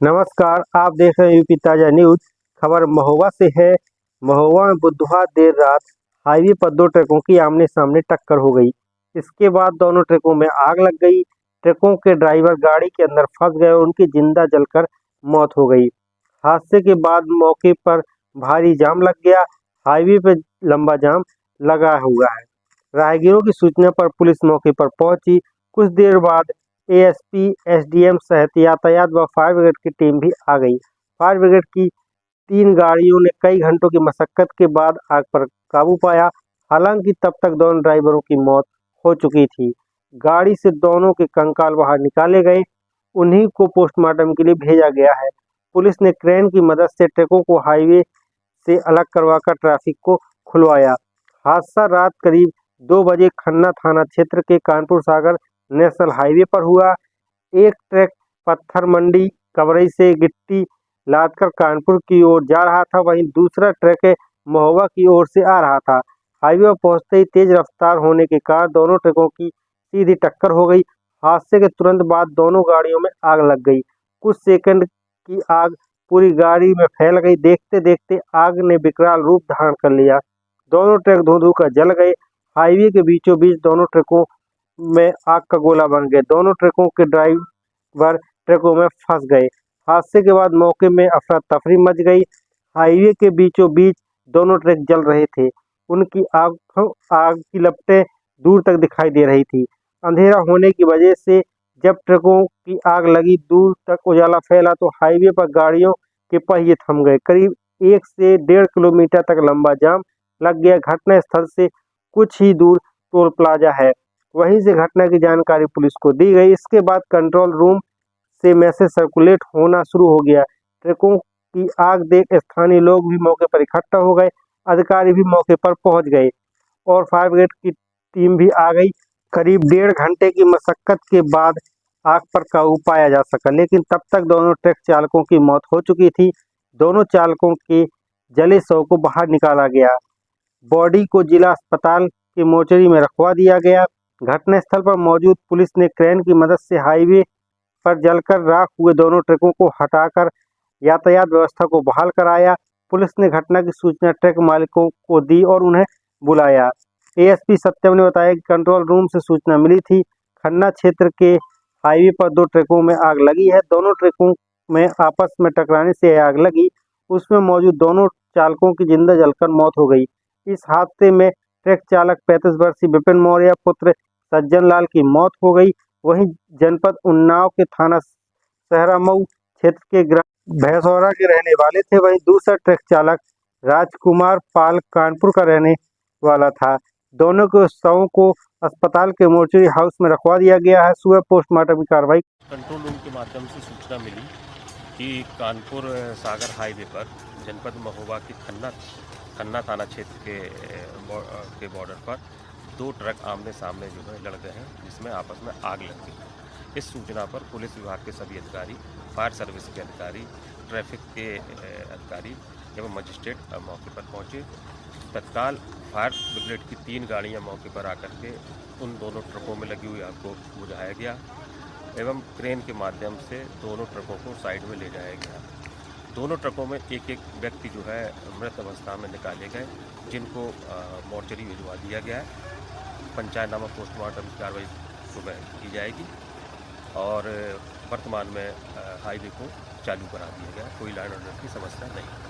नमस्कार, आप देख रहे हैं यूपी ताजा न्यूज। खबर महोबा से है। महोबा में बुधवार देर रात हाईवे पर दो ट्रकों की आमने सामने टक्कर हो गई। इसके बाद दोनों ट्रकों में आग लग गई। ट्रकों के ड्राइवर गाड़ी के अंदर फंस गए और उनकी जिंदा जलकर मौत हो गई। हादसे के बाद मौके पर भारी जाम लग गया। हाईवे पर लंबा जाम लगा हुआ है। राहगीरों की सूचना पर पुलिस मौके पर पहुंची। कुछ देर बाद एएसपी, एसडीएम सहित यातायात व फायर ब्रिगेड की टीम भी आ गई। फायर ब्रिगेड की 3 गाड़ियों ने कई घंटों की मशक्कत के बाद आग पर काबू पाया। हालांकि तब तक दोनों ड्राइवरों की मौत हो चुकी थी। गाड़ी से दोनों के कंकाल बाहर निकाले गए। उन्हीं को पोस्टमार्टम के लिए भेजा गया है। पुलिस ने क्रेन की मदद से ट्रकों को हाईवे से अलग करवाकर ट्रैफिक को खुलवाया। हादसा रात करीब 2 बजे खन्ना थाना क्षेत्र के कानपुर सागर नेशनल हाईवे पर हुआ। एक ट्रक पत्थर मंडी कवरई से गिट्टी लादकर कानपुर की ओर जा रहा था, वहीं दूसरा ट्रक महोबा की ओर से आ रहा था। हाईवे पर पहुंचते ही तेज रफ्तार होने के कारण दोनों ट्रकों की सीधी टक्कर हो गई। हादसे के तुरंत बाद दोनों गाड़ियों में आग लग गई। कुछ सेकंड की आग पूरी गाड़ी में फैल गई। देखते देखते आग ने विकराल रूप धारण कर लिया। दोनों ट्रक धू धू कर जल गए। हाईवे के बीचों बीच दोनों ट्रकों में आग का गोला बन गए। दोनों ट्रकों के ड्राइवर ट्रकों में फंस गए। हादसे के बाद मौके में अफरा तफरी मच गई। हाईवे के बीचों बीच दोनों ट्रक जल रहे थे। उनकी आग की लपटें दूर तक दिखाई दे रही थी। अंधेरा होने की वजह से जब ट्रकों की आग लगी, दूर तक उजाला फैला तो हाईवे पर गाड़ियों के पहिए थम गए। करीब 1 से 1.5 किलोमीटर तक लंबा जाम लग गया। घटना स्थल से कुछ ही दूर टोल प्लाजा है। वहीं से घटना की जानकारी पुलिस को दी गई। इसके बाद कंट्रोल रूम से मैसेज सर्कुलेट होना शुरू हो गया। ट्रकों की आग देख स्थानीय लोग भी मौके पर इकट्ठा हो गए। अधिकारी भी मौके पर पहुंच गए और फायर ब्रिगेड की टीम भी आ गई। करीब 1.5 घंटे की मशक्कत के बाद आग पर काबू पाया जा सका, लेकिन तब तक दोनों ट्रक चालकों की मौत हो चुकी थी। दोनों चालकों के जले शव को बाहर निकाला गया। बॉडी को जिला अस्पताल के मोर्चरी में रखवा दिया गया। घटनास्थल पर मौजूद पुलिस ने क्रेन की मदद से हाईवे पर जलकर राख हुए दोनों ट्रकों को हटाकर यातायात व्यवस्था को बहाल कराया। पुलिस ने घटना की सूचना ट्रक मालिकों को दी और उन्हें बुलाया। एएसपी सत्यम ने बताया कि कंट्रोल रूम से सूचना मिली थी। खन्ना क्षेत्र के हाईवे पर 2 ट्रकों में आग लगी है। दोनों ट्रकों में आपस में टकराने से आग लगी। उसमें मौजूद दोनों चालकों की जिंदा जलकर मौत हो गई। इस हादसे में ट्रक चालक 35 वर्षीय विपिन मौर्य पुत्र सज्जन लाल की मौत हो गई। वहीं जनपद उन्नाव के थाना सहरामऊ क्षेत्र के ग्राम भैंसौरा के रहने वाले थे। वहीं दूसरा ट्रक चालक राजकुमार पाल कानपुर का रहने वाला था। दोनों के शवों को अस्पताल के मोर्चरी हाउस में रखवा दिया गया है। सुबह पोस्टमार्टम की कार्रवाई कंट्रोल रूम के माध्यम से सूचना मिली कि कानपुर सागर हाईवे पर जनपद महोबा के खन्ना थाना क्षेत्र के बॉर्डर पर 2 ट्रक आमने सामने जो है लड़ गए हैं, जिसमें आपस में आग लग गई। इस सूचना पर पुलिस विभाग के सभी अधिकारी, फायर सर्विस के अधिकारी, ट्रैफिक के अधिकारी एवं मजिस्ट्रेट मौके पर पहुंचे। तत्काल फायर ब्रिगेड की 3 गाड़ियां मौके पर आकर के उन दोनों ट्रकों में लगी हुई आग को बुझाया गया एवं क्रेन के माध्यम से दोनों ट्रकों को साइड में ले जाया गया। दोनों ट्रकों में एक एक व्यक्ति जो है मृत अवस्था में निकाले गए, जिनको मोर्चरी भिजवा दिया गया है। पंचायतनामा पोस्टमार्टम की कार्रवाई सुबह की जाएगी और वर्तमान में हाईवे को चालू करा दिया गया। कोई लाइन ऑर्डर की समस्या नहीं।